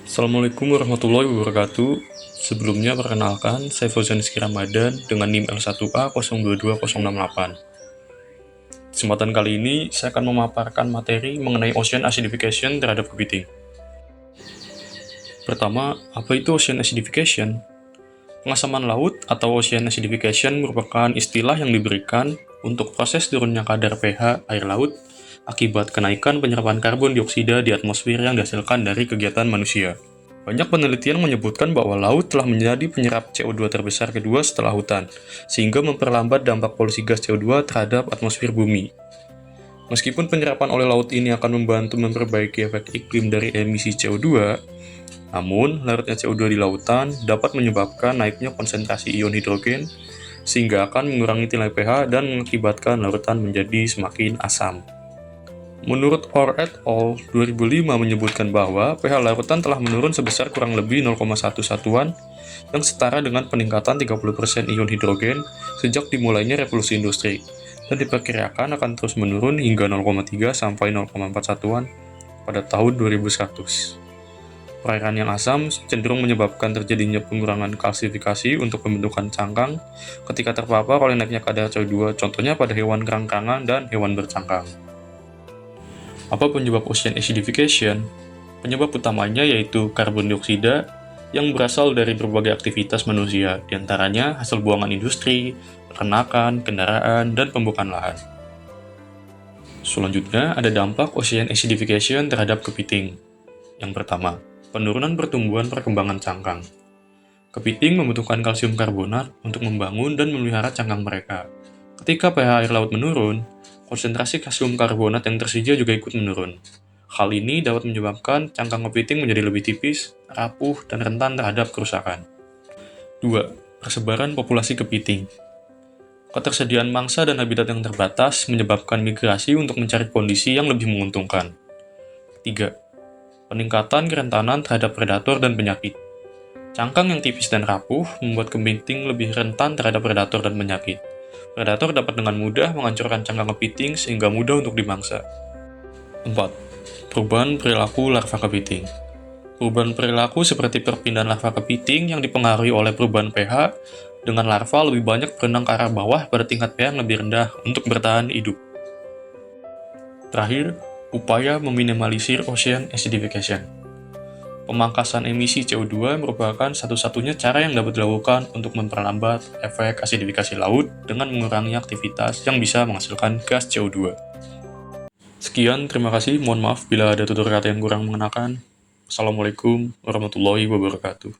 Assalamualaikum warahmatullahi wabarakatuh. Sebelumnya perkenalkan, saya Fauzan Rizky Ramadan dengan NIM L1A022068. Kesempatan kali ini, saya akan memaparkan materi mengenai ocean acidification terhadap kepiting. Pertama, apa itu ocean acidification? Pengasaman laut atau ocean acidification merupakan istilah yang diberikan untuk proses turunnya kadar pH air laut akibat kenaikan penyerapan karbon dioksida di atmosfer yang dihasilkan dari kegiatan manusia. Banyak penelitian menyebutkan bahwa laut telah menjadi penyerap CO2 terbesar kedua setelah hutan, sehingga memperlambat dampak polusi gas CO2 terhadap atmosfer bumi. Meskipun penyerapan oleh laut ini akan membantu memperbaiki efek iklim dari emisi CO2, namun larutnya CO2 di lautan dapat menyebabkan naiknya konsentrasi ion hidrogen, sehingga akan mengurangi nilai pH dan mengakibatkan lautan menjadi semakin asam. Menurut Orr et al. 2005 menyebutkan bahwa pH lautan telah menurun sebesar kurang lebih 0,1 satuan yang setara dengan peningkatan 30% ion hidrogen sejak dimulainya revolusi industri, dan diperkirakan akan terus menurun hingga 0,3 sampai 0,4 satuan pada tahun 2100. Perairan yang asam cenderung menyebabkan terjadinya pengurangan kalsifikasi untuk pembentukan cangkang ketika terpapar oleh naiknya kadar CO2, contohnya pada hewan kerang-kerangan dan hewan bercangkang. Apa penyebab ocean acidification? Penyebab utamanya yaitu karbon dioksida yang berasal dari berbagai aktivitas manusia, diantaranya hasil buangan industri, peternakan, kendaraan, dan pembukaan lahan. Selanjutnya, ada dampak ocean acidification terhadap kepiting. Yang pertama, penurunan pertumbuhan perkembangan cangkang. Kepiting membutuhkan kalsium karbonat untuk membangun dan memelihara cangkang mereka. Ketika pH air laut menurun, konsentrasi kalsium karbonat yang tersedia juga ikut menurun. Hal ini dapat menyebabkan cangkang kepiting menjadi lebih tipis, rapuh, dan rentan terhadap kerusakan. 2. Persebaran populasi kepiting. Ketersediaan mangsa dan habitat yang terbatas menyebabkan migrasi untuk mencari kondisi yang lebih menguntungkan. 3. Peningkatan kerentanan terhadap predator dan penyakit. Cangkang yang tipis dan rapuh membuat kepiting lebih rentan terhadap predator dan penyakit. Predator dapat dengan mudah menghancurkan cangkang kepiting sehingga mudah untuk dimangsa. 4. Perubahan perilaku larva kepiting. Perubahan perilaku seperti perpindahan larva kepiting yang dipengaruhi oleh perubahan pH, dengan larva lebih banyak berenang ke arah bawah pada tingkat pH yang lebih rendah untuk bertahan hidup. Terakhir, upaya meminimalisir ocean acidification. Pemangkasan emisi CO2 merupakan satu-satunya cara yang dapat dilakukan untuk memperlambat efek asidifikasi laut dengan mengurangi aktivitas yang bisa menghasilkan gas CO2. Sekian, terima kasih. Mohon maaf bila ada tutur kata yang kurang mengenakan. Assalamualaikum warahmatullahi wabarakatuh.